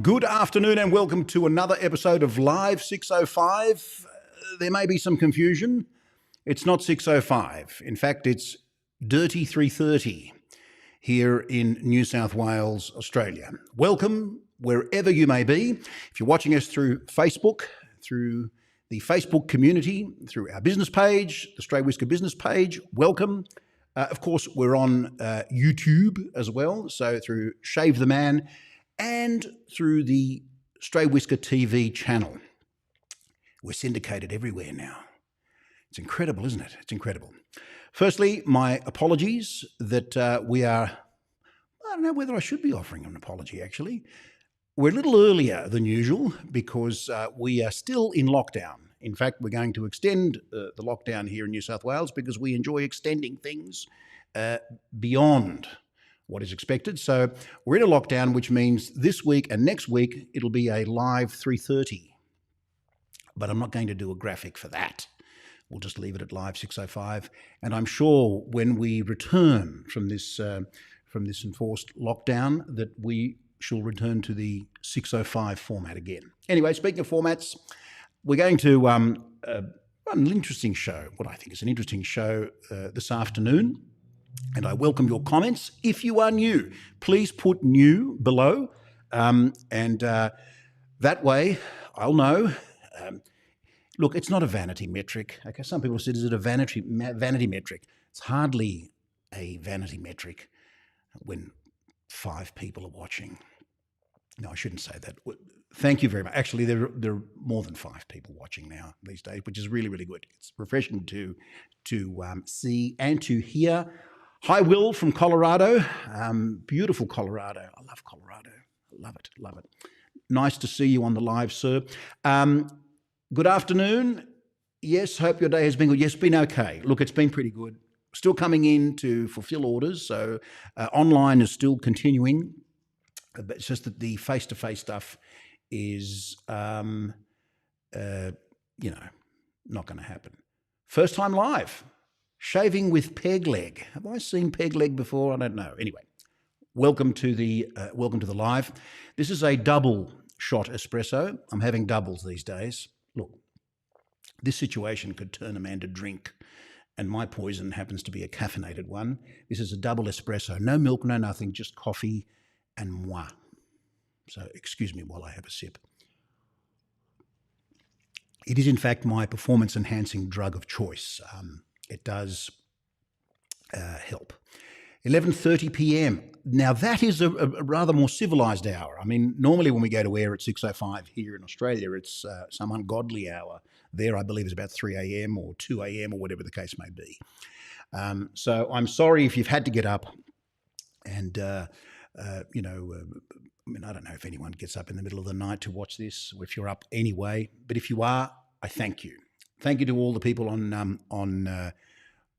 Good afternoon and welcome to another episode of Live 605. There may be some confusion. It's not 605. In fact, it's Dirty 3:30 here in New South Wales, Australia. Welcome wherever you may be. If you're watching us through Facebook, through the Facebook community, through our business page, the Stray Whisker business page, welcome. Of course, we're on YouTube as well, so through Shave the Man and through the Stray Whisker TV channel. We're syndicated everywhere now. It's incredible, isn't it? It's incredible. Firstly, my apologies that I don't know whether I should be offering an apology, actually. We're a little earlier than usual because we are still in lockdown. In fact, we're going to extend the lockdown here in New South Wales because we enjoy extending things beyond what is expected. So we're in a lockdown, which means this week and next week, it'll be a live 3:30. But I'm not going to do a graphic for that. We'll just leave it at live 605. And I'm sure when we return from this enforced lockdown that we shall return to the 605 format again. Anyway, speaking of formats, we're going to run an interesting show, what I think is an interesting show this afternoon. And I welcome your comments. If you are new, please put new below. That way I'll know. Look, it's not a vanity metric. Okay, some people said, is it a vanity metric? It's hardly a vanity metric when 5 people are watching. No, I shouldn't say that. Thank you very much. Actually, there are more than 5 people watching now these days, which is really, really good. It's refreshing to see and to hear. Hi, Will from Colorado. Beautiful Colorado. I love Colorado. I love it. Love it. Nice to see you on the live, sir. Good afternoon. Yes, hope your day has been good. Yes, been okay. Look, it's been pretty good. Still coming in to fulfill orders, so online is still continuing. But it's just that the face-to-face stuff is, not going to happen. First time live, shaving with peg leg. Have I seen peg leg before? I don't know. Anyway, welcome to the live. This is a double shot espresso. I'm having doubles these days. Look, this situation could turn a man to drink, and my poison happens to be a caffeinated one. This is a double espresso. No milk, no nothing, just coffee and moi. So excuse me while I have a sip. It is, in fact, my performance-enhancing drug of choice. It does help. 11:30 p.m. Now, that is a rather more civilised hour. I mean, normally when we go to air at 6:05 here in Australia, it's some ungodly hour. There, I believe, is about 3 a.m. or 2 a.m. or whatever the case may be. So I'm sorry if you've had to get up and, I don't know if anyone gets up in the middle of the night to watch this, or if you're up anyway. But if you are, I thank you. Thank you to all the people on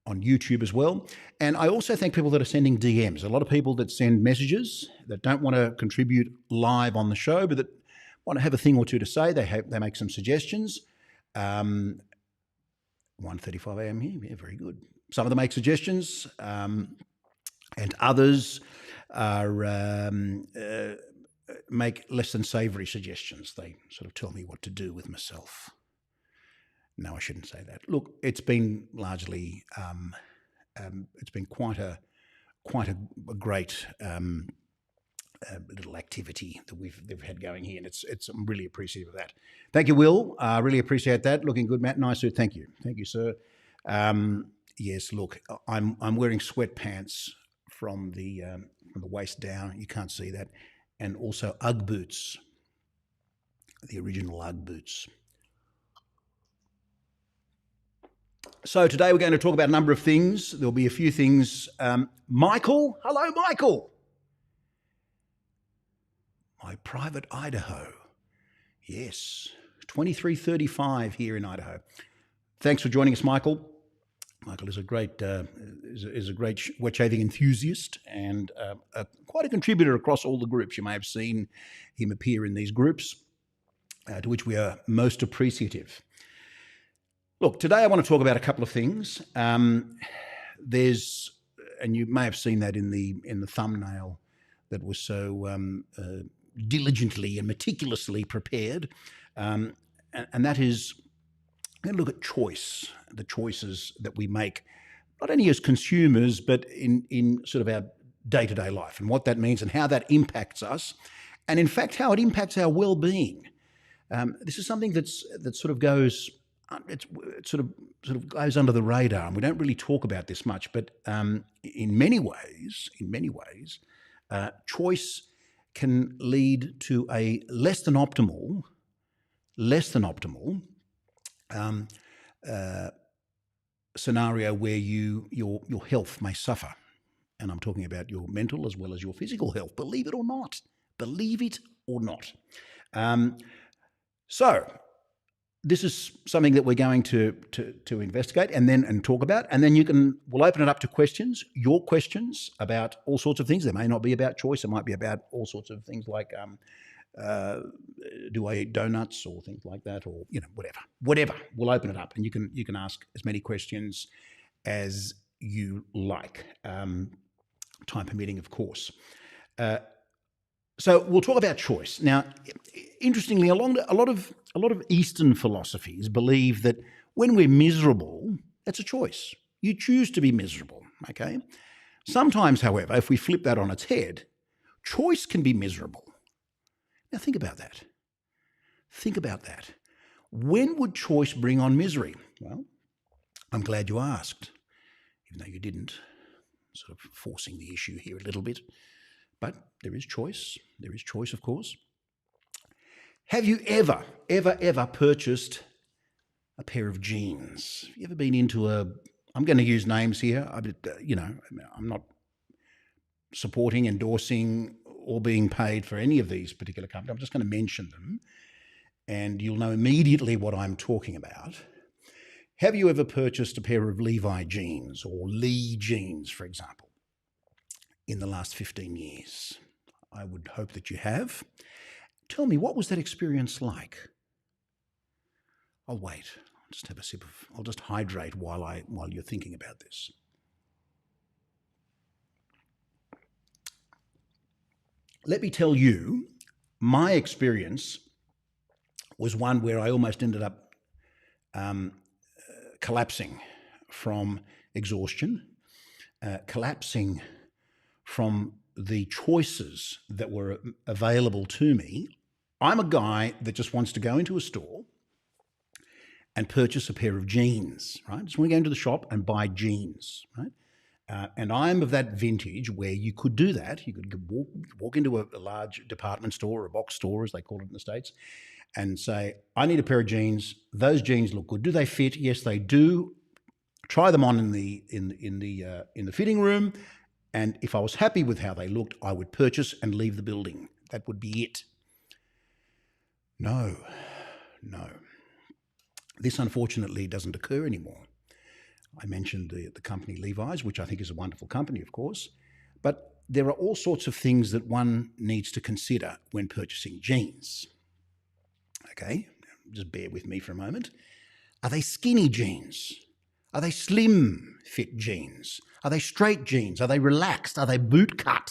YouTube as well. And I also thank people that are sending DMs. A lot of people that send messages that don't want to contribute live on the show, but that want to have a thing or two to say. They make some suggestions. 1:35 a.m. here. Yeah, very good. Some of them make suggestions, and others are make less than savoury suggestions. They sort of tell me what to do with myself. No, I shouldn't say that. Look, it's been largely, it's been quite a great little activity that we've had going here, and I'm really appreciative of that. Thank you, Will. I really appreciate that. Looking good, Matt. Nice, sir. Thank you, sir. Yes, look, I'm wearing sweatpants from the waist down. You can't see that, and also UGG boots, the original UGG boots. So today we're going to talk about a number of things. There'll be a few things. Michael, hello, Michael. My private Idaho. Yes, 23:35 here in Idaho. Thanks for joining us, Michael. Michael is a great wet shaving enthusiast and quite a contributor across all the groups. You may have seen him appear in these groups, to which we are most appreciative. Look, today I want to talk about a couple of things. There's, and you may have seen that in the thumbnail that was so diligently and meticulously prepared, and that is, we're going to look at choice, the choices that we make, not only as consumers, but in sort of our day-to-day life, and what that means and how that impacts us, and in fact, how it impacts our well-being. This is something that sort of goes, it sort of goes under the radar, and we don't really talk about this much. But in many ways, choice can lead to a less than optimal scenario where your health may suffer, and I'm talking about your mental as well as your physical health. Believe it or not. So this is something that we're going to investigate and talk about, and then we'll open it up to questions, your questions about all sorts of things. They may not be about choice. It might be about all sorts of things like, do I eat donuts or things like that, or whatever. We'll open it up, and you can ask as many questions as you like, time permitting, of course. So we'll talk about choice. Now, interestingly, a lot of Eastern philosophies believe that when we're miserable, that's a choice. You choose to be miserable, okay? Sometimes, however, if we flip that on its head, choice can be miserable. Now think about that. When would choice bring on misery? Well, I'm glad you asked, even though you didn't, sort of forcing the issue here a little bit. But there is choice. There is choice, of course. Have you ever purchased a pair of jeans? Have you ever been into I'm going to use names here. I'm not supporting, endorsing, or being paid for any of these particular companies. I'm just going to mention them, and you'll know immediately what I'm talking about. Have you ever purchased a pair of Levi jeans, or Lee jeans, for example, in the last 15 years? I would hope that you have. Tell me, what was that experience like? I'll wait. I'll just hydrate while you're thinking about this. Let me tell you, my experience was one where I almost ended up collapsing from exhaustion, collapsing from the choices that were available to me. I'm a guy that just wants to go into a store and purchase a pair of jeans, right? Just want to go into the shop and buy jeans, right? And I'm of that vintage where you could do that. You could walk into a large department store or a box store, as they call it in the States, and say, I need a pair of jeans. Those jeans look good. Do they fit? Yes, they do. Try them on in the fitting room. And if I was happy with how they looked, I would purchase and leave the building. That would be it. No. This, unfortunately, doesn't occur anymore. I mentioned the company Levi's, which I think is a wonderful company, of course. But there are all sorts of things that one needs to consider when purchasing jeans. Okay, just bear with me for a moment. Are they skinny jeans? Are they slim fit jeans? Are they straight jeans? Are they relaxed? Are they boot cut?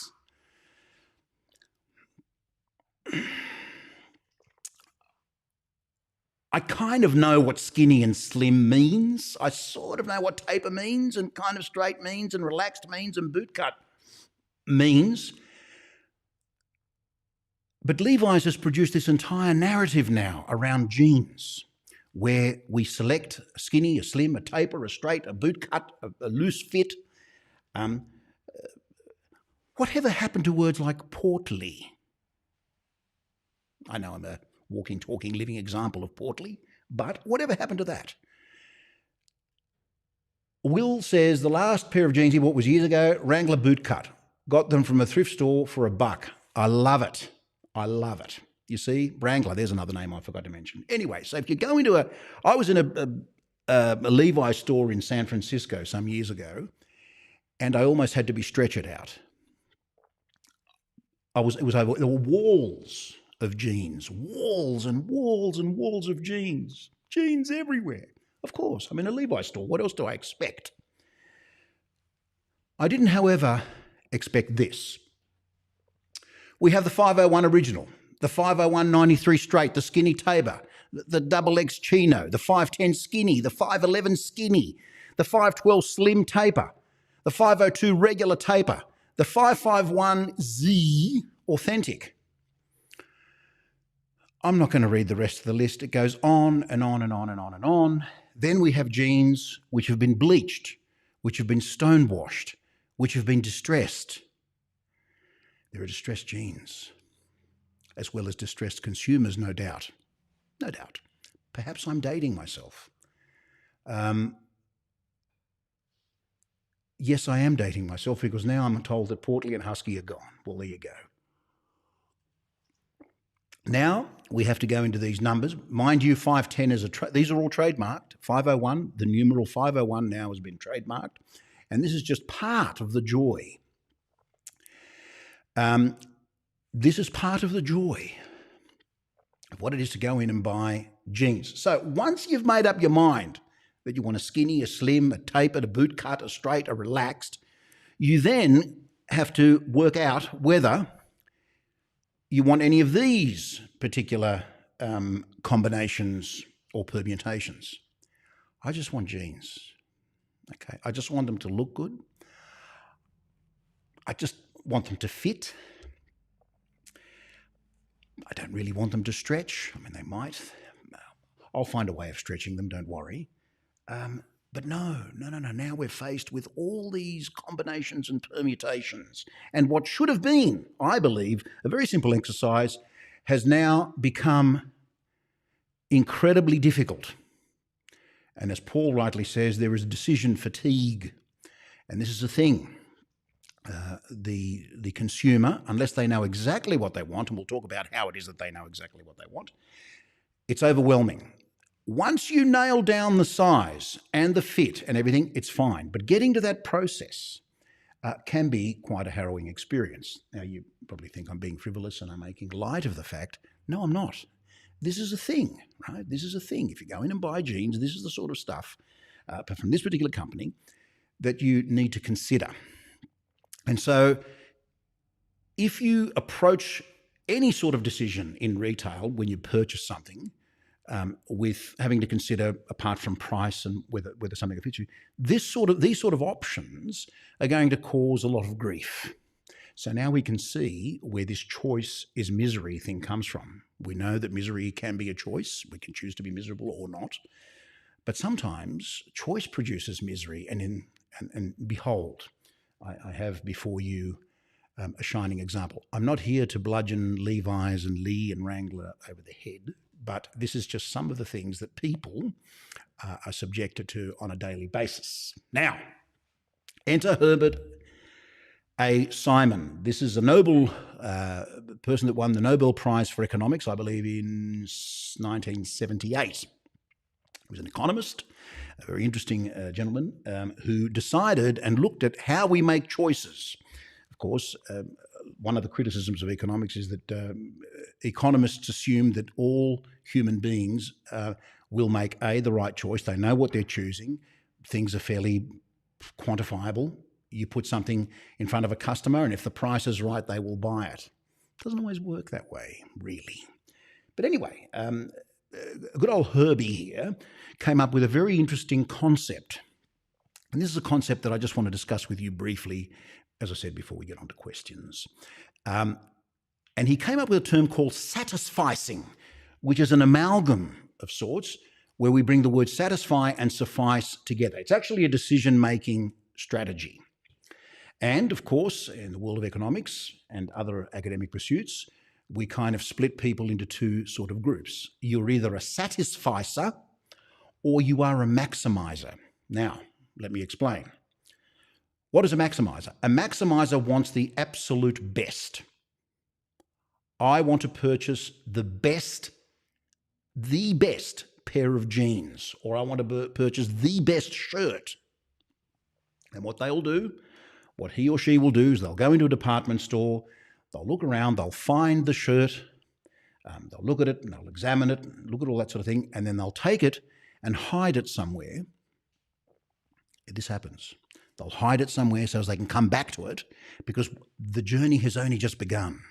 I kind of know what skinny and slim means. I sort of know what taper means, and kind of straight means, and relaxed means, and boot cut means. But Levi's has produced this entire narrative now around jeans, where we select a skinny, a slim, a taper, a straight, a boot cut, a loose fit. Whatever happened to words like portly? I know I'm a walking, talking, living example of portly, but whatever happened to that? Will says the last pair of jeans he bought was years ago, Wrangler boot cut. Got them from a thrift store for $1. I love it. You see, Wrangler, there's another name I forgot to mention. Anyway, so if you go into I was in a Levi's store in San Francisco some years ago, and I almost had to be stretchered out. There were walls of jeans, walls and walls and walls of jeans everywhere. Of course, I'm in a Levi's store. What else do I expect? I didn't, however, expect this. We have the 501 original, the 501 93 straight, the skinny Tabor, the double X chino, the 510 skinny, the 511 skinny, the 512 slim taper, the 502 regular taper, the 551Z authentic. I'm not going to read the rest of the list. It goes on and on and on and on and on. Then we have jeans which have been bleached, which have been stonewashed, which have been distressed. There are distressed jeans, as well as distressed consumers, no doubt. No doubt. Perhaps I'm dating myself. Yes, I am dating myself because now I'm told that Portly and Husky are gone. Well, there you go. Now we have to go into these numbers. Mind you, 510 is these are all trademarked. 501, the numeral 501 now has been trademarked. And this is just part of the joy. This is part of the joy of what it is to go in and buy jeans. So once you've made up your mind that you want a skinny, a slim, a tapered, a boot cut, a straight, a relaxed, you then have to work out whether you want any of these particular combinations or permutations. I just want jeans. Okay, I just want them to look good. I just want them to fit. I don't really want them to stretch. I mean, they might. I'll find a way of stretching them, don't worry. But no. Now we're faced with all these combinations and permutations. And what should have been, I believe, a very simple exercise has now become incredibly difficult. And as Paul rightly says, there is decision fatigue. And this is a thing. The consumer, unless they know exactly what they want, and we'll talk about how it is that they know exactly what they want, it's overwhelming. Once you nail down the size and the fit and everything, it's fine. But getting to that process can be quite a harrowing experience. Now, you probably think I'm being frivolous and I'm making light of the fact. No, I'm not. This is a thing, right? This is a thing. If you go in and buy jeans, this is the sort of stuff from this particular company that you need to consider. And so if you approach any sort of decision in retail when you purchase something with having to consider, apart from price and whether something fits you, these sort of options are going to cause a lot of grief. So now we can see where this choice is misery thing comes from. We know that misery can be a choice. We can choose to be miserable or not. But sometimes choice produces misery, and behold, I have before you a shining example. I'm not here to bludgeon Levi's and Lee and Wrangler over the head, but this is just some of the things that people are subjected to on a daily basis. Now, enter Herbert A. Simon. This is a Nobel person that won the Nobel Prize for Economics, I believe, in 1978. He was an economist, a very interesting gentleman who decided and looked at how we make choices. Of course, one of the criticisms of economics is that economists assume that all human beings will make the right choice. They know what they're choosing. Things are fairly quantifiable. You put something in front of a customer, and if the price is right, they will buy it. It doesn't always work that way, really. But anyway, good old Herbie here came up with a very interesting concept. And this is a concept that I just want to discuss with you briefly, as I said, before we get on to questions. And he came up with a term called satisficing, which is an amalgam of sorts where we bring the word satisfy and suffice together. It's actually a decision-making strategy. And of course, in the world of economics and other academic pursuits, we kind of split people into two sort of groups. You're either a satisficer or you are a maximizer. Now, let me explain. What is a maximizer? A maximizer wants the absolute best. I want to purchase the best pair of jeans, or I want to purchase the best shirt. And what they'll do, what he or she will do, is they'll go into a department store, they'll look around, they'll find the shirt, they'll look at it, and they'll examine it, look at all that sort of thing, and then they'll take it and hide it somewhere. This happens. They'll hide it somewhere so as they can come back to it, because the journey has only just begun.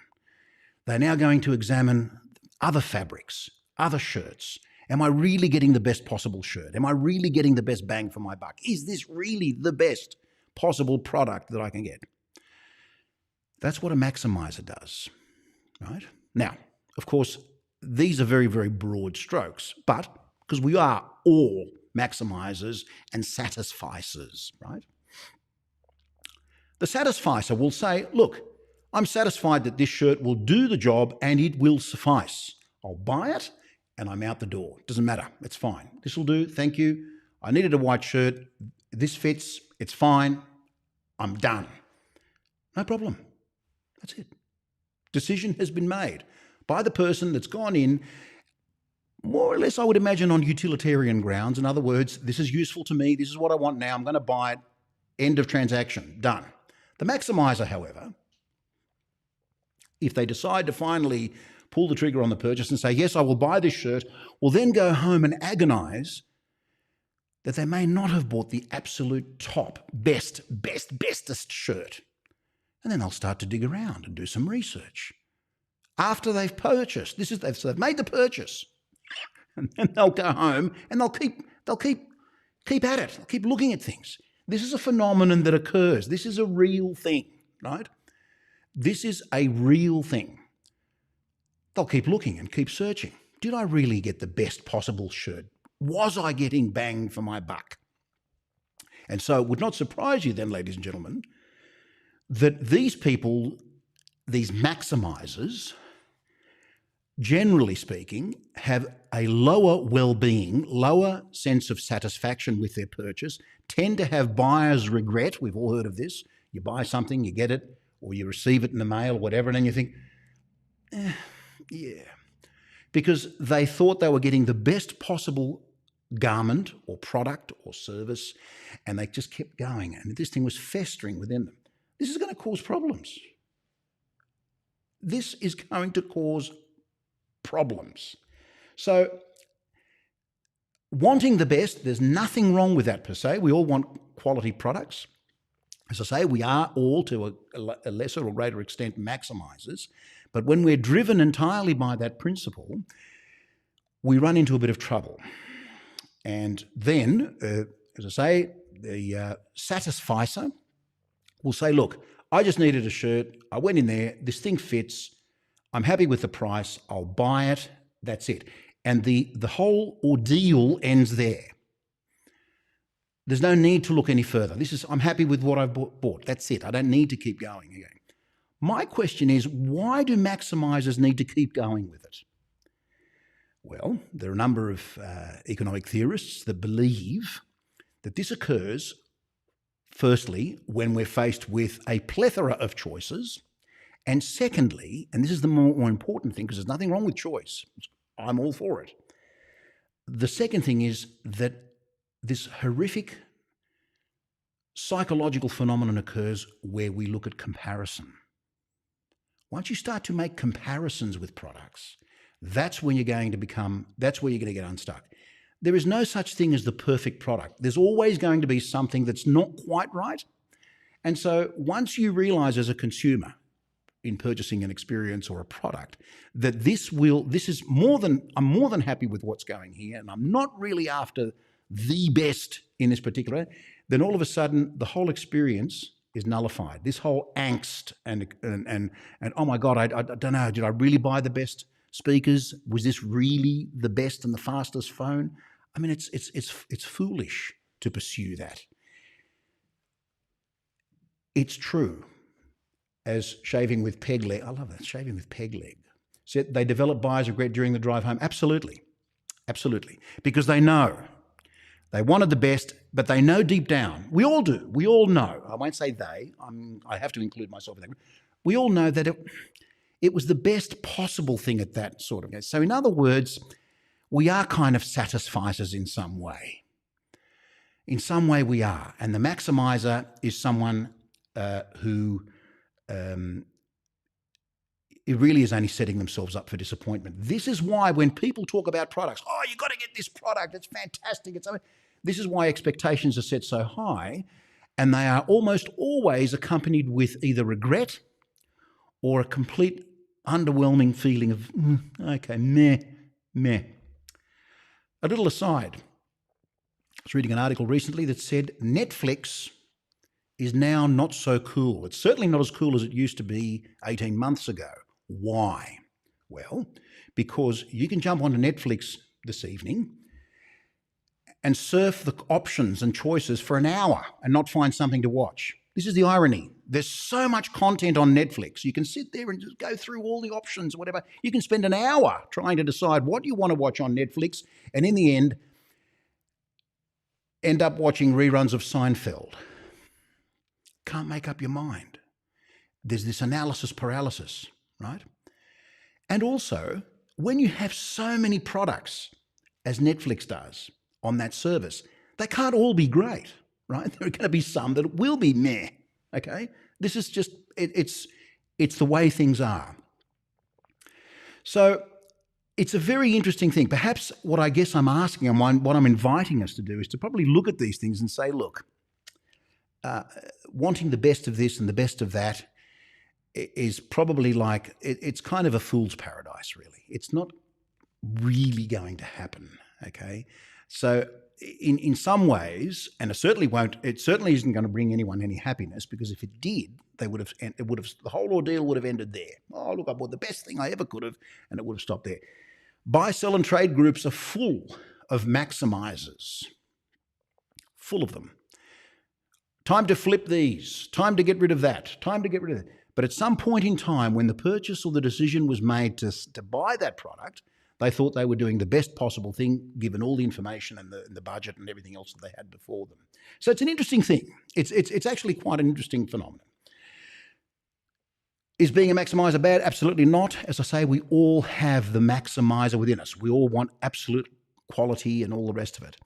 They're now going to examine other fabrics, other shirts. Am I really getting the best possible shirt? Am I really getting the best bang for my buck? Is this really the best possible product that I can get? That's what a maximizer does, right? Now, of course, these are very, very broad strokes, but because we are all maximizers and satisficers, right? The satisficer will say, look, I'm satisfied that this shirt will do the job and it will suffice. I'll buy it and I'm out the door. Doesn't matter. It's fine. This will do. Thank you. I needed a white shirt. This fits. It's fine. I'm done. No problem. That's it. Decision has been made by the person that's gone in, more or less, I would imagine, on utilitarian grounds. In other words, this is useful to me. This is what I want now. I'm going to buy it. End of transaction. Done. The maximizer, however, if they decide to finally pull the trigger on the purchase and say, yes, I will buy this shirt, will then go home and agonize that they may not have bought the absolute top, bestest shirt. And then they'll start to dig around and do some research. After they've purchased, they've made the purchase. And then they'll go home and they'll keep at it. They'll keep looking at things. This is a phenomenon that occurs. This is a real thing, right? This is a real thing. They'll keep looking and keep searching. Did I really get the best possible shirt? Was I getting bang for my buck? And so it would not surprise you then, ladies and gentlemen, that these people, these maximizers, generally speaking, have a lower well-being, lower sense of satisfaction with their purchase, tend to have buyer's regret. We've all heard of this. You buy something, you get it, or you receive it in the mail or whatever, and then you think, yeah. Because they thought they were getting the best possible garment or product or service, and they just kept going. And this thing was festering within them. This is going to cause problems. This is going to cause problems. So wanting the best, there's nothing wrong with that per se. We all want quality products. As I say, we are all, to a lesser or greater extent, maximizers. But when we're driven entirely by that principle, we run into a bit of trouble. And then, as I say, the satisficer will say, look, I just needed a shirt. I went in there. This thing fits. I'm happy with the price. I'll buy it. That's it. And the whole ordeal ends there. There's no need to look any further. I'm happy with what I've bought. That's it. I don't need to keep going again. My question is, why do maximizers need to keep going with it? Well, there are a number of economic theorists that believe that this occurs, firstly, when we're faced with a plethora of choices, and secondly, and this is the more important thing, because there's nothing wrong with choice. I'm all for it. The second thing is that this horrific psychological phenomenon occurs where we look at comparison. Once you start to make comparisons with products, that's where you're going to get unstuck. There is no such thing as the perfect product. There's always going to be something that's not quite right. And so once you realize as a consumer in purchasing an experience or a product that I'm more than happy with what's going here, and I'm not really after the best in this particular, then all of a sudden the whole experience is nullified. This whole angst and oh my God, I don't know, did I really buy the best speakers? Was this really the best and the fastest phone? I mean, it's foolish to pursue that. It's true. As shaving with peg leg, I love that, shaving with peg leg. So they develop buyer's regret during the drive home. Absolutely. Because they know. They wanted the best, but they know deep down. We all do. We all know. I won't say they. I have to include myself in that. We all know that it was the best possible thing at that sort of. So in other words, we are kind of satisficers in some way. In some way we are. And the maximizer is someone who it really is only setting themselves up for disappointment. This is why when people talk about products, oh, you've got to get this product, it's fantastic. This is why expectations are set so high, and they are almost always accompanied with either regret or a complete underwhelming feeling of, okay, meh. A little aside, I was reading an article recently that said Netflix is now not so cool. It's certainly not as cool as it used to be 18 months ago. Why? Well, because you can jump onto Netflix this evening and surf the options and choices for an hour and not find something to watch. This is the irony. There's so much content on Netflix. You can sit there and just go through all the options or whatever. You can spend an hour trying to decide what you want to watch on Netflix, and in the end up watching reruns of Seinfeld. Can't make up your mind. There's this analysis paralysis, right? And also, when you have so many products, as Netflix does on that service, they can't all be great, right? There are going to be some that will be meh, okay? This is just, it's the way things are. So it's a very interesting thing. Perhaps what I guess I'm asking and what I'm inviting us to do is to probably look at these things and say, look, wanting the best of this and the best of that is probably like, it's kind of a fool's paradise, really. It's not really going to happen, okay? So in some ways, and it certainly isn't going to bring anyone any happiness, because if it did, the whole ordeal would have ended there. Oh, look, I bought the best thing I ever could have, and it would have stopped there. Buy, sell, and trade groups are full of maximizers, full of them. Time to flip these, time to get rid of that, time to get rid of that. But at some point in time, when the purchase or the decision was made to buy that product, they thought they were doing the best possible thing, given all the information and the budget and everything else that they had before them. So it's an interesting thing. It's actually quite an interesting phenomenon. Is being a maximizer bad? Absolutely not. As I say, we all have the maximizer within us. We all want absolute quality and all the rest of it.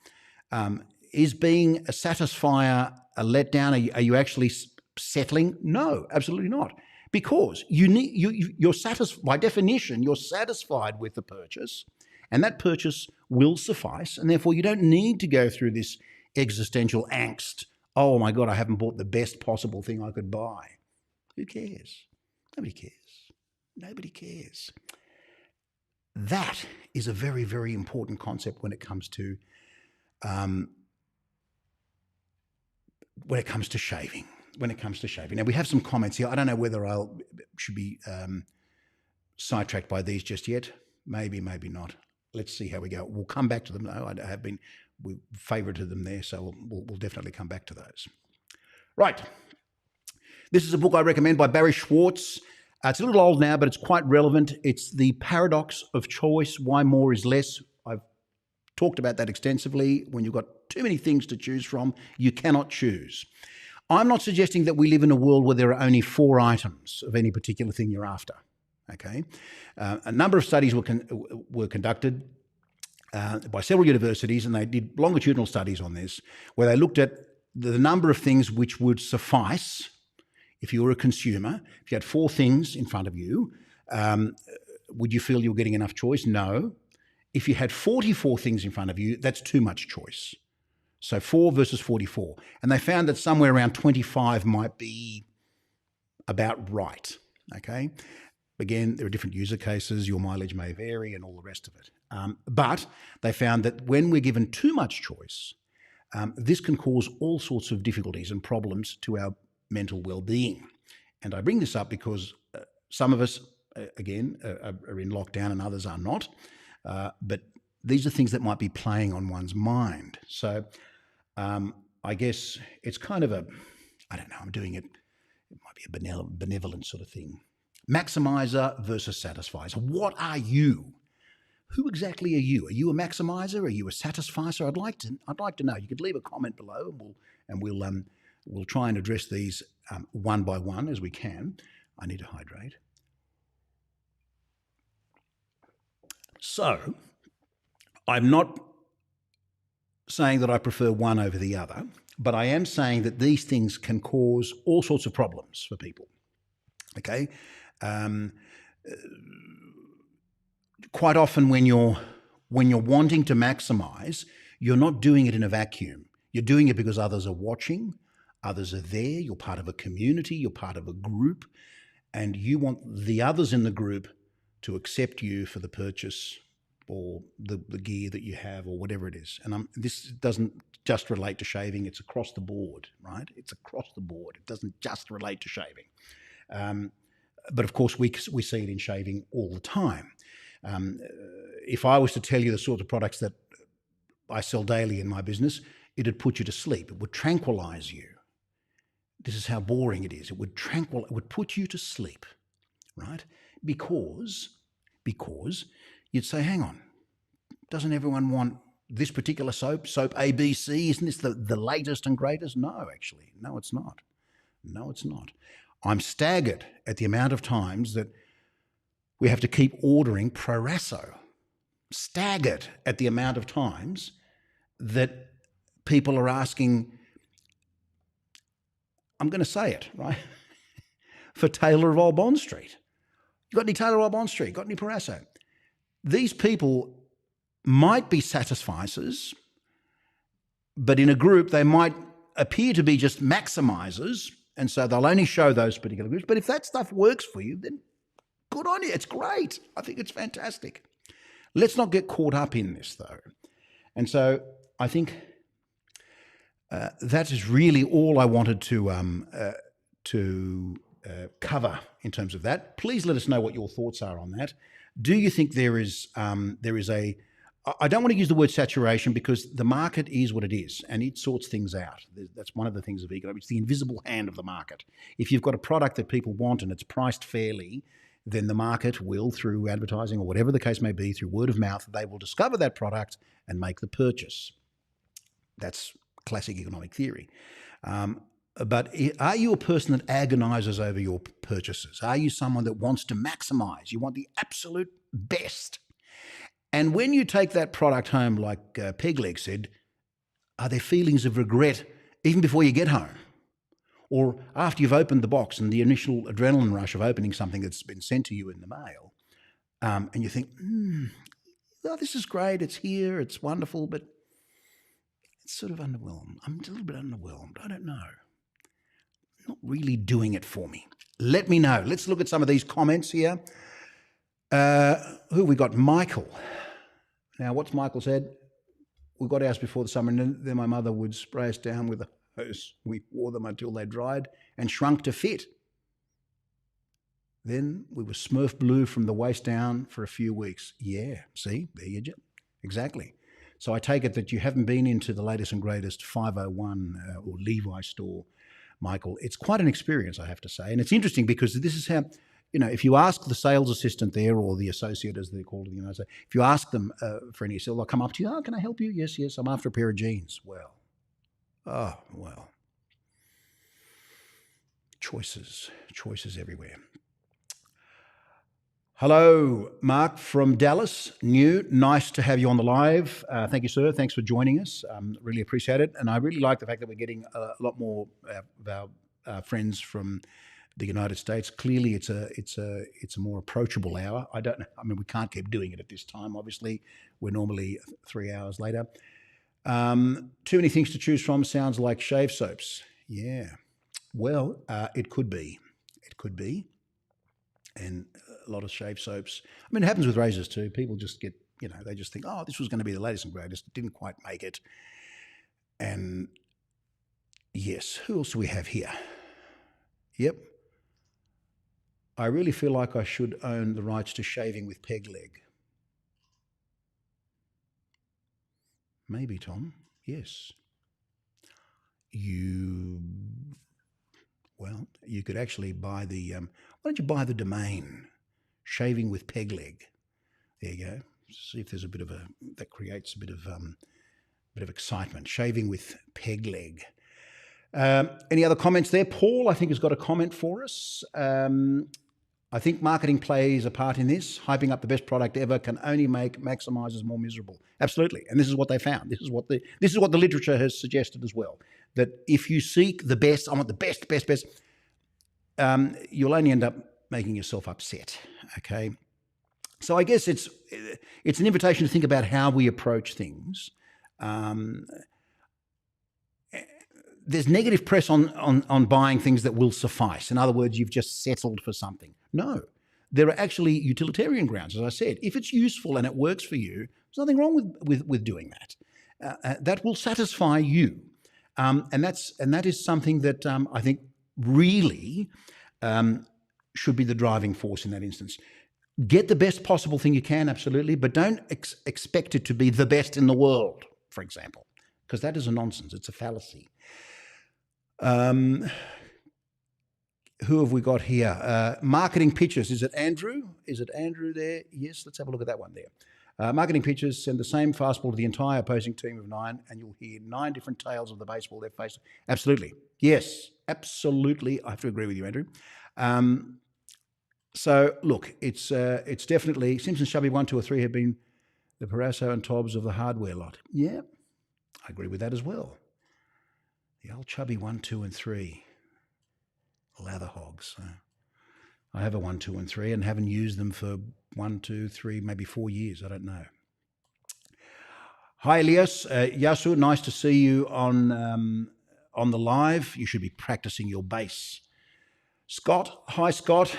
Is being a satisfier a letdown? Are you actually settling? No, absolutely not. Because you're satisfied, by definition, you're satisfied with the purchase, and that purchase will suffice, and therefore you don't need to go through this existential angst. Oh my God, I haven't bought the best possible thing I could buy. Who cares? Nobody cares. Nobody cares. That is a very, very important concept when it comes to shaving. Now, we have some comments here. I don't know whether I should be sidetracked by these just yet. Maybe, maybe not. Let's see how we go. We'll come back to them, though. We've favorited them there, so we'll definitely come back to those. Right. This is a book I recommend by Barry Schwartz. It's a little old now, but it's quite relevant. It's The Paradox of Choice, Why More is Less. I've talked about that extensively. When you've got too many things to choose from, you cannot choose. I'm not suggesting that we live in a world where there are only 4 items of any particular thing you're after, okay? A number of studies were conducted by several universities, and they did longitudinal studies on this, where they looked at the number of things which would suffice if you were a consumer. If you had 4 things in front of you, would you feel you were getting enough choice? No. If you had 44 things in front of you, that's too much choice. So 4 versus 44. And they found that somewhere around 25 might be about right, okay? Again, there are different user cases. Your mileage may vary and all the rest of it. But they found that when we're given too much choice, this can cause all sorts of difficulties and problems to our mental well-being. And I bring this up because some of us, again, are in lockdown and others are not. But these are things that might be playing on one's mind. So I guess it's kind of I don't know, I'm doing it might be a benevolent sort of thing. Maximizer versus satisfier. What are you? Who exactly are you? Are you a maximizer? Are you a satisfier? I'd like to know. You could leave a comment below, and we'll try and address these one by one as we can. I need to hydrate. So, I'm not saying that I prefer one over the other, but I am saying that these things can cause all sorts of problems for people. Okay? Quite often when you're wanting to maximize, you're not doing it in a vacuum. You're doing it because others are watching, others are there, you're part of a community, you're part of a group, and you want the others in the group to accept you for the purchase or the gear that you have or whatever it is. And this doesn't just relate to shaving, it's across the board, right? It's across the board. It doesn't just relate to shaving. But of course, we see it in shaving all the time. If I was to tell you the sorts of products that I sell daily in my business, it'd put you to sleep. It would tranquilize you. This is how boring it is. It would put you to sleep, right? Because you'd say, hang on, doesn't everyone want this particular soap ABC? Isn't this the latest and greatest? No, actually. No, it's not. No, it's not. I'm staggered at the amount of times that we have to keep ordering Proraso. Staggered at the amount of times that people are asking, I'm going to say it, right? For Taylor of Old Bond Street. You got any Taylor of Old Bond Street? Got any Proraso? These people might be satisficers, but in a group they might appear to be just maximizers, and so they'll only show those particular groups. But if that stuff works for you, then good on you. It's great. I think it's fantastic. Let's not get caught up in this, though. And so I think that is really all I wanted to cover in terms of that. Please let us know what your thoughts are on that. Do you think there is a I don't want to use the word saturation because the market is what it is and it sorts things out. That's one of the things of economics. It's the invisible hand of the market. If you've got a product that people want and it's priced fairly, then the market will, through advertising or whatever the case may be, through word of mouth, they will discover that product and make the purchase. That's classic economic theory. But are you a person that agonizes over your purchases? Are you someone that wants to maximize? You want the absolute best. And when you take that product home, like Pegleg said, are there feelings of regret even before you get home? Or after you've opened the box and the initial adrenaline rush of opening something that's been sent to you in the mail, and you think, oh, this is great, it's here, it's wonderful, but it's sort of underwhelmed. I'm a little bit underwhelmed. I don't know. Not really doing it for me. Let me know. Let's look at some of these comments here. Who have we got? Michael. Now, what's Michael said? We got ours before the summer, and then my mother would spray us down with a hose. We wore them until they dried and shrunk to fit. Then we were Smurf blue from the waist down for a few weeks. Yeah, see, there you go. Exactly. So I take it that you haven't been into the latest and greatest 501 or Levi store, Michael. It's quite an experience, I have to say. And it's interesting because this is how, if you ask the sales assistant there or the associate, as they're called in the United States, if you ask them for any sale, they'll come up to you, oh, can I help you? Yes, I'm after a pair of jeans. Well, choices everywhere. Hello, Mark from Dallas. Nice to have you on the live. Thank you, sir. Thanks for joining us. Really appreciate it. And I really like the fact that we're getting a lot more of our friends from the United States. Clearly, it's a more approachable hour. We can't keep doing it at this time. Obviously, we're normally 3 hours later. Too many things to choose from. Sounds like shave soaps. Yeah. Well, it could be. It could be. And a lot of shave soaps. It happens with razors too. People just get, they just think, oh, this was going to be the latest and greatest. It didn't quite make it. And yes, who else do we have here? Yep. I really feel like I should own the rights to shaving with Pegleg. Maybe, Tom. Yes. You could actually buy the, why don't you buy the domain, Shaving with Pegleg? There you go. See if there's that creates a bit of excitement. Shaving with Pegleg. Any other comments there? Paul, I think, has got a comment for us. I think marketing plays a part in this. Hyping up the best product ever can only make maximizers more miserable. Absolutely. And this is what they found. This is what the literature has suggested as well. That if you seek the best, I want the best, you'll only end up making yourself upset. Okay. So I guess it's an invitation to think about how we approach things. there's negative press on buying things that will suffice. In other words, you've just settled for something. No, there are actually utilitarian grounds. As I said, if it's useful and it works for you, there's nothing wrong with doing that. That will satisfy you, and that is something that I think really should be the driving force in that instance. Get the best possible thing you can, absolutely, but don't expect it to be the best in the world, for example, because that is a nonsense. It's a fallacy. Who have we got here? Marketing Pictures. Is it Andrew? Is it Andrew there? Yes, let's have a look at that one there. Marketing Pictures send the same fastball to the entire opposing team of 9, and you'll hear 9 different tales of the baseball they've faced. Absolutely. Yes, absolutely. I have to agree with you, Andrew. So, look, it's definitely Simpsons Chubby 1, 2 or 3 have been the Parasso and Tobbs of the hardware lot. Yeah, I agree with that as well. The old Chubby 1, 2 and 3. Lather hogs. I have a 1, 2 and 3 and haven't used them for 1, 2, 3, maybe 4 years. I don't know. Hi, Elias. Yasu, nice to see you on the live. You should be practicing your bass. Scott, hi Scott.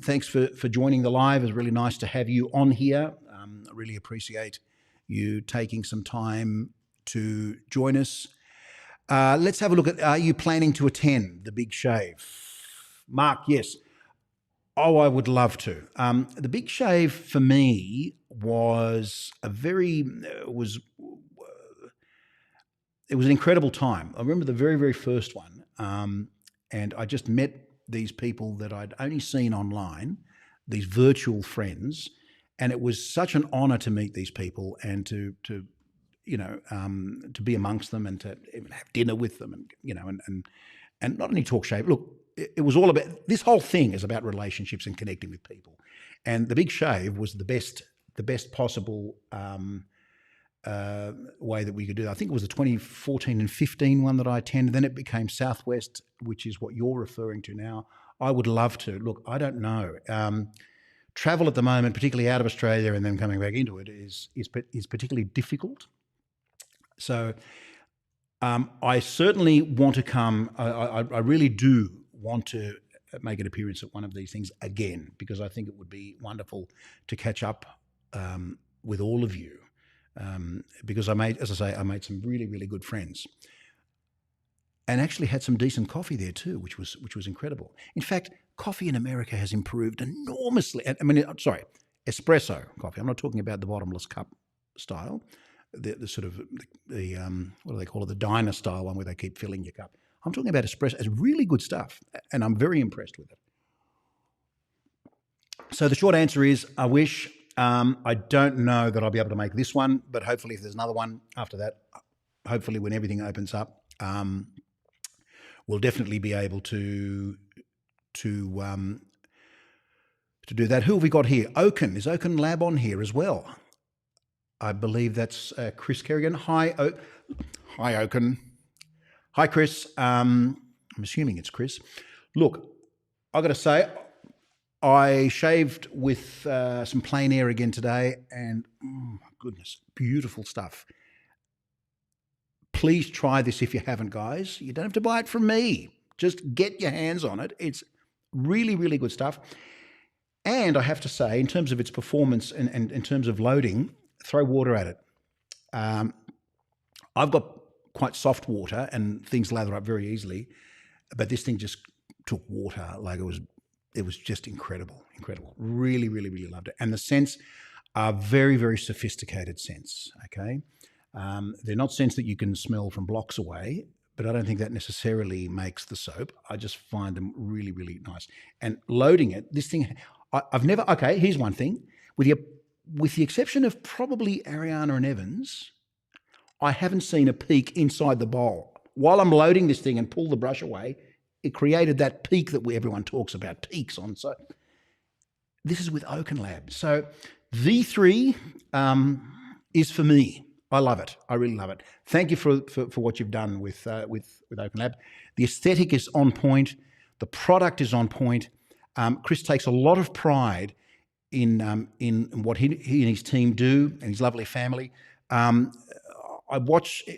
Thanks for joining the live. It's really nice to have you on here. I really appreciate you taking some time to join us. Let's have a look at, are you planning to attend the Big Shave? Mark, yes. Oh, I would love to. The Big Shave for me was it was an incredible time. I remember the very, very first one. And I just met these people that I'd only seen online, these virtual friends, and it was such an honour to meet these people and to be amongst them and to even have dinner with them, and not only talk shave. Look, it was all about, this whole thing is about relationships and connecting with people, and the Big Shave was the best possible way that we could do that. I think it was the 2014 and 15 one that I attended. Then it became Southwest, which is what you're referring to now. I would love to. Look, I don't know. Travel at the moment, particularly out of Australia and then coming back into it, is particularly difficult. So I certainly want to come. I really do want to make an appearance at one of these things again, because I think it would be wonderful to catch up with all of you. Because I made some really, really good friends, and actually had some decent coffee there too, which was incredible. In fact, coffee in America has improved enormously. I mean, sorry, espresso coffee. I'm not talking about the bottomless cup style, the sort of the what do they call it, the diner style one where they keep filling your cup. I'm talking about espresso. It's really good stuff, and I'm very impressed with it. So the short answer is, I wish. I don't know that I'll be able to make this one, but hopefully if there's another one after that, hopefully when everything opens up, we'll definitely be able to do that. Who have we got here? Oaken. Is Oaken Lab on here as well? I believe that's Chris Kerrigan. Hi, Oaken. Hi, Chris. I'm assuming it's Chris. Look, I've got to say, I shaved with some plein air again today, and oh my goodness, beautiful stuff. Please try this if you haven't, guys. You don't have to buy it from me. Just get your hands on it. It's really, really good stuff. And I have to say, in terms of its performance and in terms of loading, throw water at it. I've got quite soft water and things lather up very easily, but this thing just took water like it was just incredible. Really, really, really loved it. And the scents are very, very sophisticated scents, okay? They're not scents that you can smell from blocks away, but I don't think that necessarily makes the soap. I just find them really, really nice. And loading it, this thing, I've never, okay, here's one thing. With the exception of probably Ariana and Evans, I haven't seen a peak inside the bowl. While I'm loading this thing and pull the brush away, it created that peak that everyone talks about, peaks on. So this is with Oaken Lab. So V3 is for me. I love it. I really love it. Thank you for what you've done with Oaken Lab. The aesthetic is on point. The product is on point. Chris takes a lot of pride in what he and his team do, and his lovely family.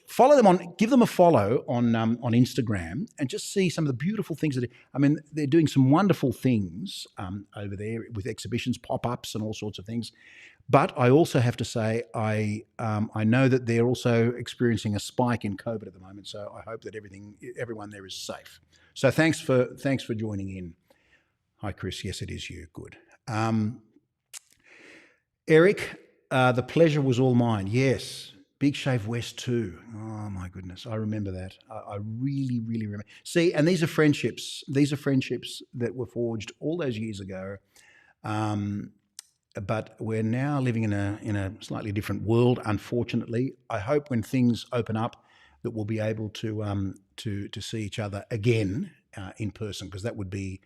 follow them give them a follow on Instagram, and just see some of the beautiful things they're doing some wonderful things over there with exhibitions, pop-ups, and all sorts of things. But I also have to say, I know that they're also experiencing a spike in COVID at the moment. So I hope that everyone there is safe. So thanks for joining in. Hi, Chris. Yes, it is you. Good. Eric, the pleasure was all mine. Yes. Big Shave West too. Oh my goodness, I remember that. I really, really remember. See, and these are friendships. These are friendships that were forged all those years ago. But we're now living in a slightly different world, unfortunately. I hope when things open up that we'll be able to see each other again in person, because that would be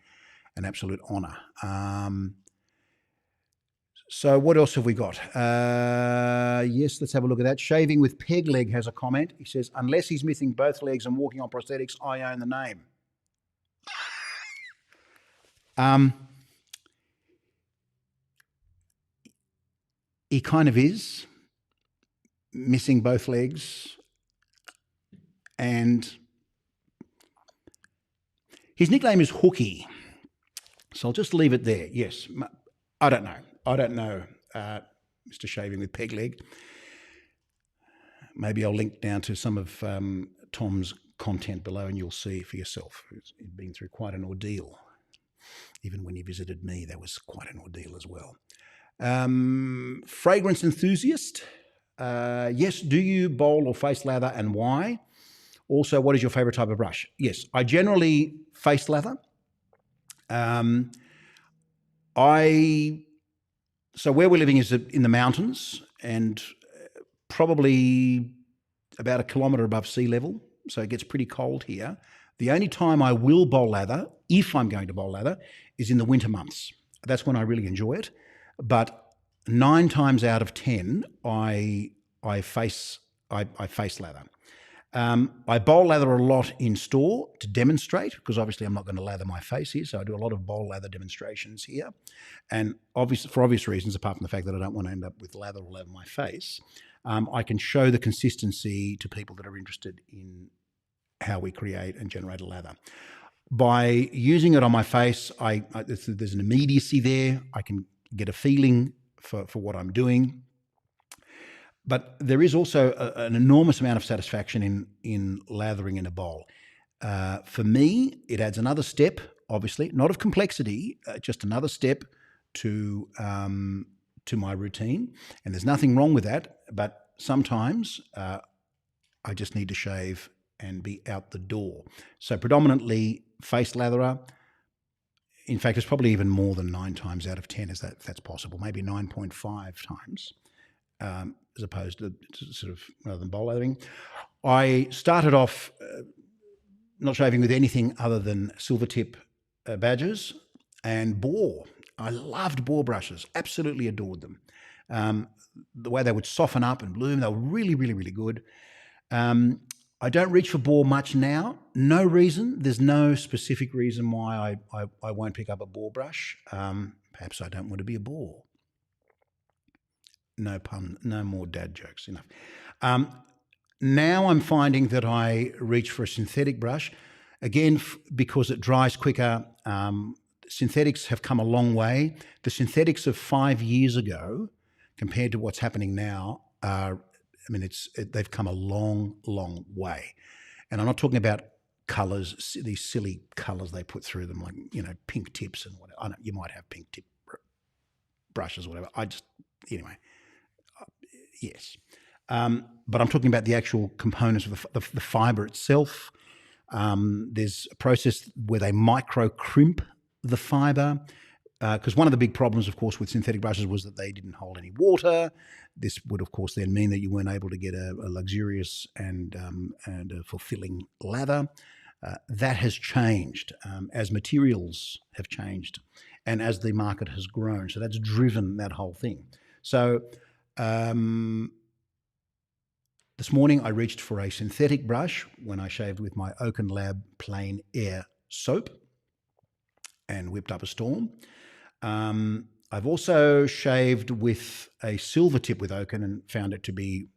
an absolute honour. So what else have we got? Yes, let's have a look at that. Shaving with Peg Leg has a comment. He says, unless he's missing both legs and walking on prosthetics, I own the name. He kind of is missing both legs, and his nickname is Hooky. So I'll just leave it there. Yes, I don't know, Mr. Shaving with Peg Leg. Maybe I'll link down to some of Tom's content below, and you'll see for yourself. He's been through quite an ordeal. Even when he visited me, that was quite an ordeal as well. Fragrance enthusiast. Yes, do you bowl or face lather, and why? Also, what is your favourite type of brush? Yes, I generally face lather. So where we're living is in the mountains, and probably about 1 kilometre above sea level, so it gets pretty cold here. The only time I will bowl lather, if I'm going to bowl lather, is in the winter months. That's when I really enjoy it. But 9 times out of 10, I face lather. I bowl lather a lot in store to demonstrate, because obviously I'm not going to lather my face here, so I do a lot of bowl lather demonstrations here. And for obvious reasons, apart from the fact that I don't want to end up with lather all over my face, I can show the consistency to people that are interested in how we create and generate a lather. By using it on my face, there's an immediacy there. I can get a feeling for what I'm doing. But there is also an enormous amount of satisfaction in lathering in a bowl. For me, it adds another step, obviously, not of complexity, just another step to my routine. And there's nothing wrong with that, but sometimes I just need to shave and be out the door. So predominantly face latherer. In fact, it's probably even more than 9 times out of 10, if that's possible, maybe 9.5 times. As opposed to sort of rather than bowl lathering. I started off not shaving with anything other than silver tip badgers and boar. I loved boar brushes, absolutely adored them. The way they would soften up and bloom, they were really, really, really good. I don't reach for boar much now. No reason. There's no specific reason why I won't pick up a boar brush. Perhaps I don't want to be a boar. No pun, no more dad jokes, enough. Now I'm finding that I reach for a synthetic brush, again, because it dries quicker. Synthetics have come a long way. The synthetics of 5 years ago, compared to what's happening now, they've come a long, long way. And I'm not talking about colours, these silly colours they put through them, like, pink tips and whatever. I know you might have pink tip brushes or whatever. Anyway. Yes. But I'm talking about the actual components of the fibre itself. There's a process where they micro crimp the fibre, because one of the big problems, of course, with synthetic brushes was that they didn't hold any water. This would, of course, then mean that you weren't able to get a luxurious and a fulfilling lather. That has changed as materials have changed and as the market has grown. So that's driven that whole thing. So this morning I reached for a synthetic brush when I shaved with my Oaken Lab Plain Air soap and whipped up a storm. I've also shaved with a silver tip with Oaken and found it to be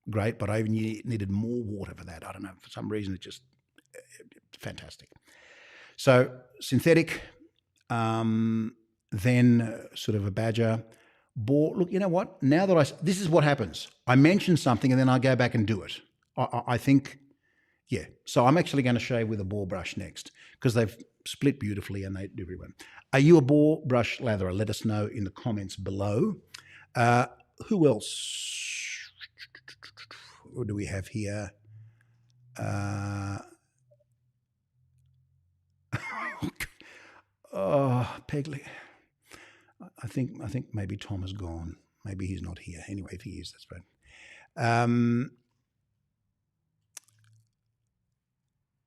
great, but I even needed more water for that. I don't know, for some reason it just fantastic. So synthetic, then sort of a badger. Look, you know what? Now that this is what happens. I mention something and then I go back and do it. I think, yeah. So I'm actually going to shave with a bore brush next because they've split beautifully and they do very well. Are you a bore brush latherer? Let us know in the comments below. Who else? What do we have here? Pegley. I think maybe Tom is gone. Maybe he's not here. Anyway, if he is, that's fine.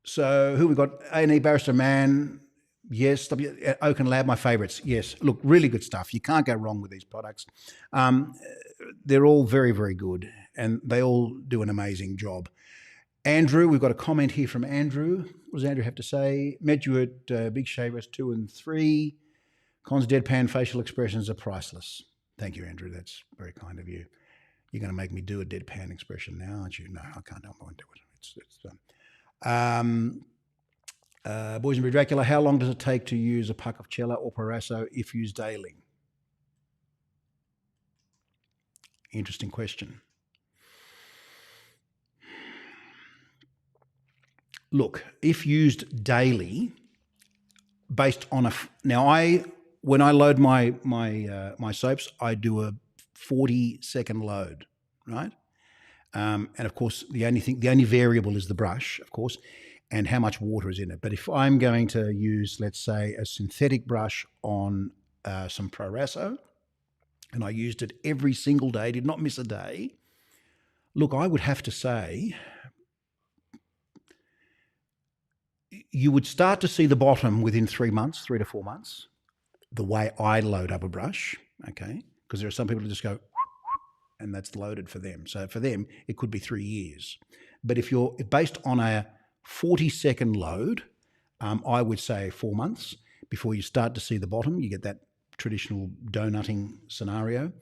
So who we got? A&E Barrister Man. Yes. Oak and Lab, my favourites. Yes. Look, really good stuff. You can't go wrong with these products. They're all very, very good, and they all do an amazing job. Andrew, we've got a comment here from Andrew. What does Andrew have to say? Met you at Big Shavers 2 and 3. Con's deadpan facial expressions are priceless. Thank you, Andrew. That's very kind of you. You're going to make me do a deadpan expression now, aren't you? No, I can't. I won't do it. It's done. Boysenberry Dracula, how long does it take to use a puck of Cella or Parasso if used daily? Interesting question. Look, if used daily, based on when I load my soaps, I do a 40-second load, right? And of course, the only variable is the brush, of course, and how much water is in it. But if I'm going to use, let's say, a synthetic brush on some Parasso, and I used it every single day, did not miss a day, look, I would have to say you would start to see the bottom within 3 to 4 months, the way I load up a brush, okay? Because there are some people who just go, and that's loaded for them. So for them, it could be 3 years. But if you're based on a 40-second load, I would say 4 months before you start to see the bottom. You get that traditional donutting scenario.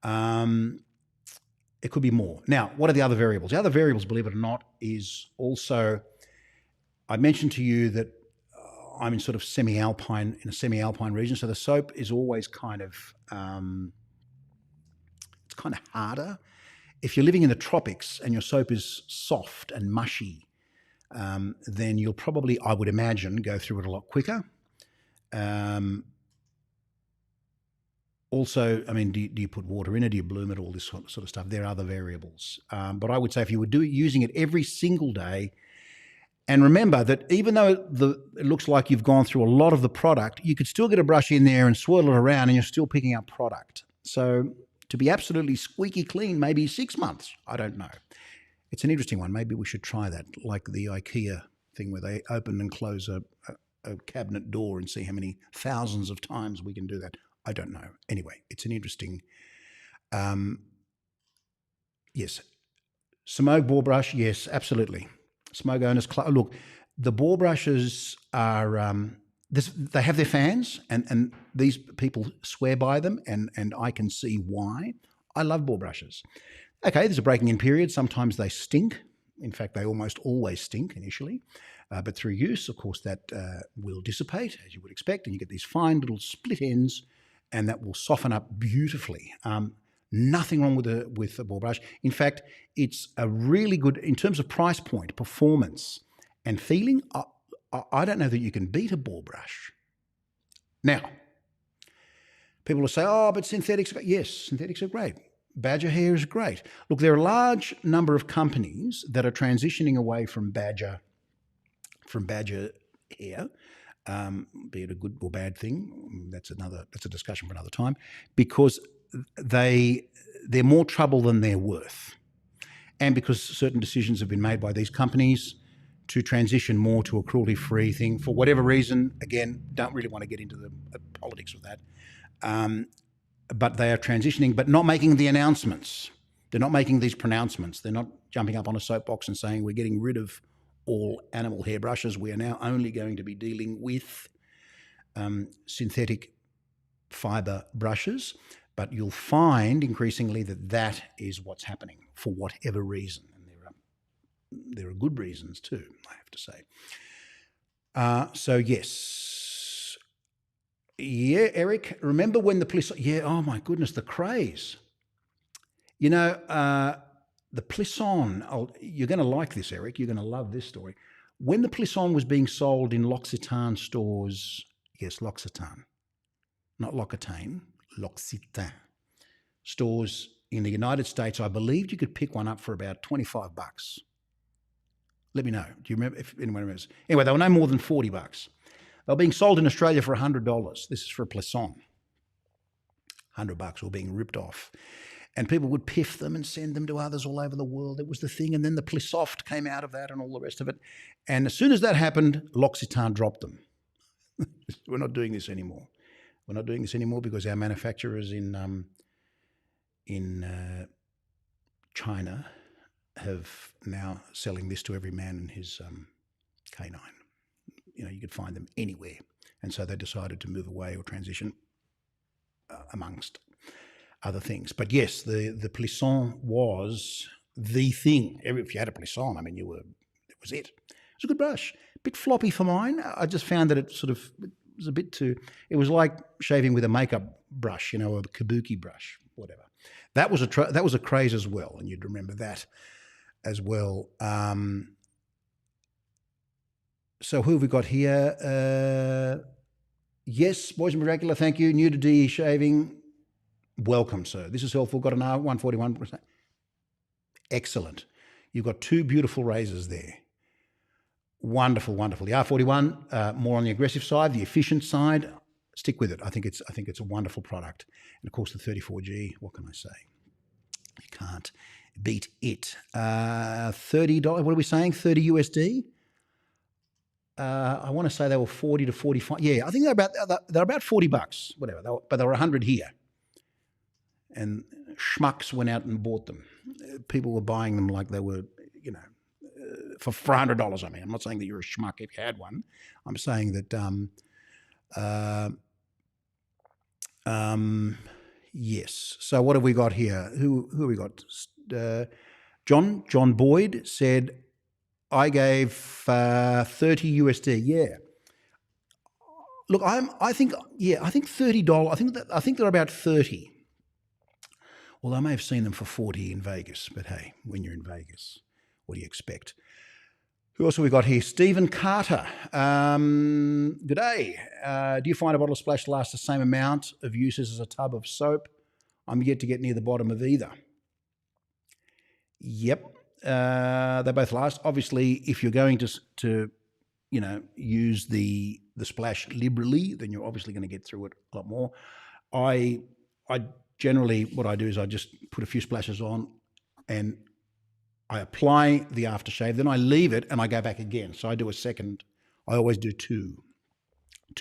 It could be more. Now, what are the other variables? The other variables, believe it or not, is also, I mentioned to you that I'm in sort of in a semi-alpine region, so the soap is always kind of, it's kind of harder. If you're living in the tropics and your soap is soft and mushy, then you'll probably, I would imagine, go through it a lot quicker. Also, I mean, do you put water in it? Do you bloom it? All this sort of stuff. There are other variables. But I would say if you were using it every single day, and remember that even though it looks like you've gone through a lot of the product, you could still get a brush in there and swirl it around and you're still picking up product. So to be absolutely squeaky clean, maybe 6 months. I don't know. It's an interesting one. Maybe we should try that, like the IKEA thing where they open and close a cabinet door and see how many thousands of times we can do that. I don't know. Anyway, it's an interesting... yes. Smoke bore brush, yes, absolutely. Smoke owners, look, the bore brushes are, they have their fans and these people swear by them and I can see why. I love bore brushes. Okay, there's a breaking in period. Sometimes they stink. In fact, they almost always stink initially. But through use, of course, that will dissipate, as you would expect, and you get these fine little split ends and that will soften up beautifully. Nothing wrong with a bore brush. In fact, it's a really good, in terms of price point, performance, and feeling, I don't know that you can beat a bore brush. Now, people will say, oh, but synthetics are great. Yes, synthetics are great. Badger hair is great. Look, there are a large number of companies that are transitioning away from badger hair, be it a good or bad thing. That's a discussion for another time, because they're more trouble than they're worth. And because certain decisions have been made by these companies to transition more to a cruelty-free thing for whatever reason, again, don't really want to get into the politics of that. But they are transitioning, but not making the announcements. They're not making these pronouncements. They're not jumping up on a soapbox and saying, we're getting rid of all animal hair brushes. We are now only going to be dealing with synthetic fibre brushes. But you'll find increasingly that is what's happening for whatever reason. And there are good reasons too, I have to say. So yes. Yeah, Eric, remember when the Plisson, oh my goodness, the craze. The Plisson, you're going to like this, Eric, you're going to love this story. When the Plisson was being sold in L'Occitane stores, yes, L'Occitane, not L'Occitane, L'Occitane stores in the United States, I believed you could pick one up for about $25. Let me know. Do you remember, if anyone remembers? Anyway, they were no more than $40. They were being sold in Australia for $100. This is for a Plisson. $100 were being ripped off. And people would piff them and send them to others all over the world. It was the thing. And then the Plissoft came out of that and all the rest of it. And as soon as that happened, L'Occitane dropped them. We're not doing this anymore. We're not doing this anymore because our manufacturers in China have now selling this to every man in his canine. You could find them anywhere. And so they decided to move away or transition amongst other things. But yes, the Plisson was the thing. If you had a Plisson, it was it. It was a good brush. A bit floppy for mine. I just found that it was a bit too, it was like shaving with a makeup brush, a kabuki brush, whatever. That was a craze as well, and you'd remember that as well. So who have we got here? Yes, Boys and Miracular, thank you. New to DE shaving. Welcome, sir. This is helpful. Got an R141%. Excellent. You've got two beautiful razors there. Wonderful, wonderful. The R41, more on the aggressive side, the efficient side. Stick with it. I think it's a wonderful product. And of course, the 34G. What can I say? You can't beat it. $30. What are we saying? 30 USD. I want to say they were 40 to 45. Yeah, I think they're about $40, whatever. But they were 100 here. And schmucks went out and bought them. People were buying them like they were, for $100. I'm not saying that you're a schmuck if you had one. I'm saying that, yes. So what have we got here? Who have we got? John Boyd said, I gave 30 USD. Yeah. Look, I think $30. I think they're about 30. Well, I may have seen them for 40 in Vegas, but hey, when you're in Vegas, what do you expect? Who else have we got here? Stephen Carter. Good day. Do you find a bottle of splash lasts the same amount of uses as a tub of soap? I'm yet to get near the bottom of either. Yep. They both last. Obviously, if you're going to use the splash liberally, then you're obviously going to get through it a lot more. I generally, what I do is I just put a few splashes on and I apply the aftershave, then I leave it and I go back again. So I do a second. I always do two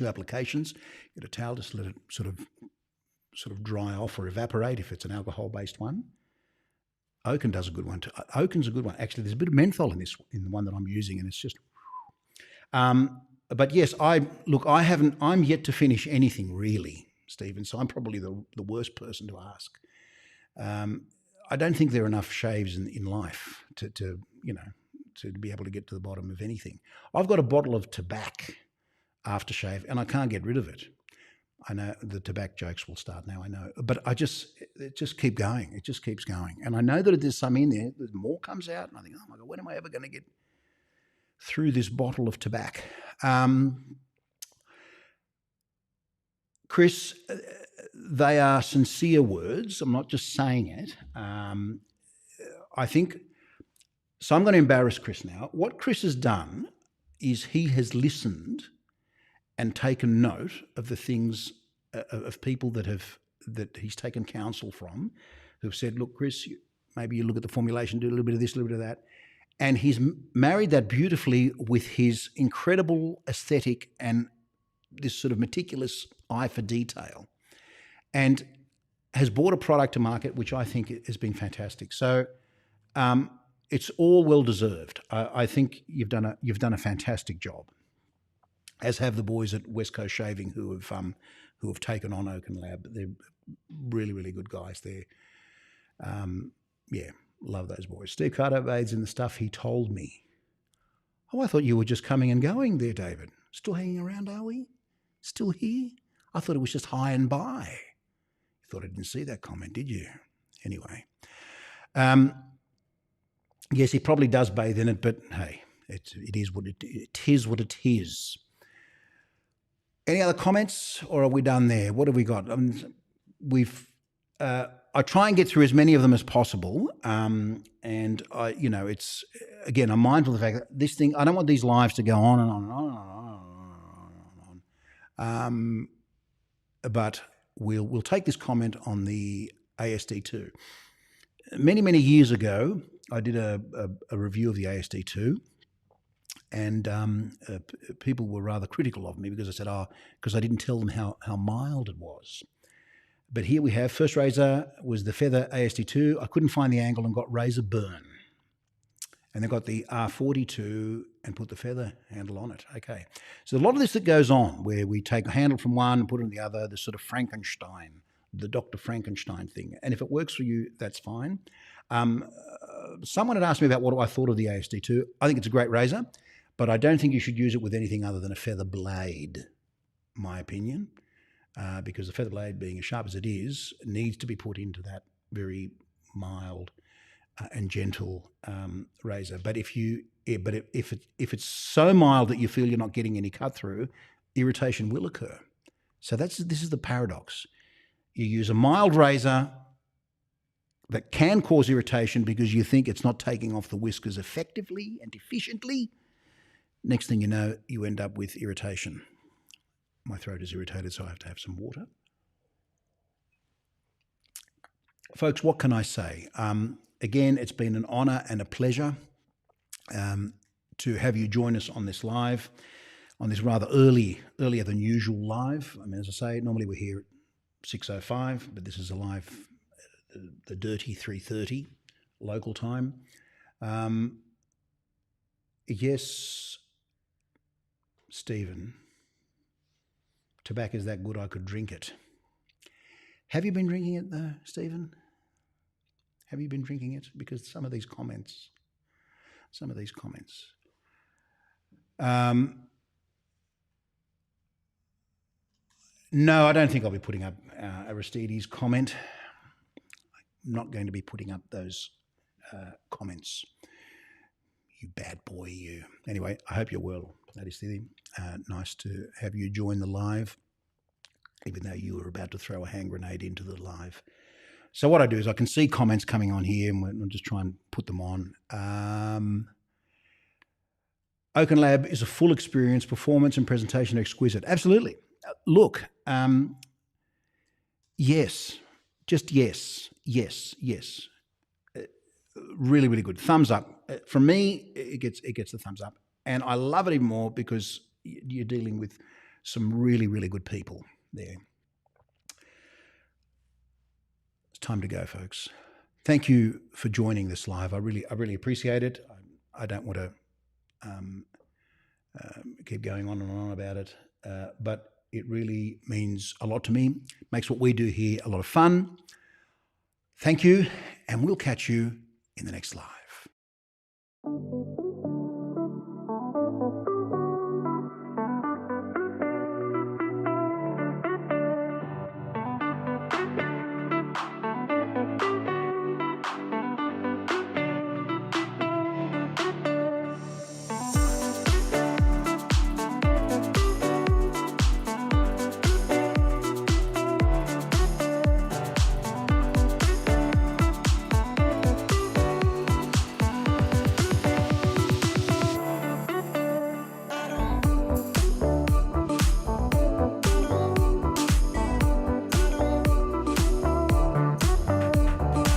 applications. Get a towel, just let it sort of dry off or evaporate if it's an alcohol-based one. Oaken does a good one too. Oaken's a good one. Actually, there's a bit of menthol in the one that I'm using, and it's just. But yes, I'm yet to finish anything really, Stephen. So I'm probably the worst person to ask. I don't think there are enough shaves in life to be able to get to the bottom of anything. I've got a bottle of tobacco aftershave, and I can't get rid of it. I know the tobacco jokes will start now, I know. But it just keep going. It just keeps going. And I know that there's some in there, there's more comes out, and I think, oh my God, when am I ever going to get through this bottle of tobacco? Chris, they are sincere words. I'm not just saying it. I think, so I'm going to embarrass Chris now. What Chris has done is he has listened and taken note of the things of people that he's taken counsel from, who've said, look, Chris, maybe you look at the formulation, do a little bit of this, a little bit of that. And he's married that beautifully with his incredible aesthetic and this sort of meticulous eye for detail, and has brought a product to market which I think has been fantastic. So it's all well deserved. I think you've done a fantastic job. as have the boys at West Coast Shaving who have taken on Oaken Lab. They're really, really good guys there. Yeah, love those boys. Steve Carter aids in the stuff he told me. Oh, I thought you were just coming and going there, David. Still hanging around, are we? Still here? I thought it was just high and by. You thought I didn't see that comment, did you? Anyway. Yes, he probably does bathe in it, but hey, it is what it is. Any other comments, or are we done there? What have we got? I try and get through as many of them as possible, and it's again, I'm mindful of the fact that this thing, I don't want these lives to go on and on and on and on and on. But we'll take this comment on the ASD2. Many years ago, I did a review of the ASD2, and people were rather critical of me because I said, because I didn't tell them how mild it was. But here we have, first razor was the Feather ASD2. I couldn't find the angle and got razor burn. And they got the R42 and put the Feather handle on it. Okay. So a lot of this that goes on where we take a handle from one and put it on the other, the sort of Frankenstein, the Dr. Frankenstein thing. And if it works for you, that's fine. Someone had asked me about what I thought of the ASD2. I think it's a great razor, but I don't think you should use it with anything other than a feather blade, my opinion. Because the feather blade, being as sharp as it is, needs to be put into that very mild and gentle razor. But if it's so mild that you feel you're not getting any cut through, irritation will occur. So this is the paradox. You use a mild razor that can cause irritation because you think it's not taking off the whiskers effectively and efficiently. Next thing you know, you end up with irritation. My throat is irritated, so I have to have some water. Folks, what can I say? Again, it's been an honour and a pleasure to have you join us on this live, on this rather earlier than usual live. I mean, as I say, normally we're here at 6:05, but this is a live, the dirty 3:30 local time. Yes, Stephen. Tobacco's that good I could drink it. Have you been drinking it though, Stephen? Have you been drinking it? Because some of these comments. No, I don't think I'll be putting up Aristides' comment. I'm not going to be putting up those comments. You bad boy, you. Anyway, I hope you're well, Aristides. Nice to have you join the live, even though you were about to throw a hand grenade into the live. So what I do is I can see comments coming on here, and we'll just try and put them on. Oaken Lab is a full experience. Performance and presentation are exquisite. Absolutely. Look, yes, just yes. Really, really good. Thumbs up. From me, it gets the thumbs up. And I love it even more because you're dealing with some really, really good people there. It's time to go, folks. Thank you for joining this live. I really appreciate it. I don't want to keep going on and on about it, but it really means a lot to me. Makes what we do here a lot of fun. Thank you, and we'll catch you in the next live.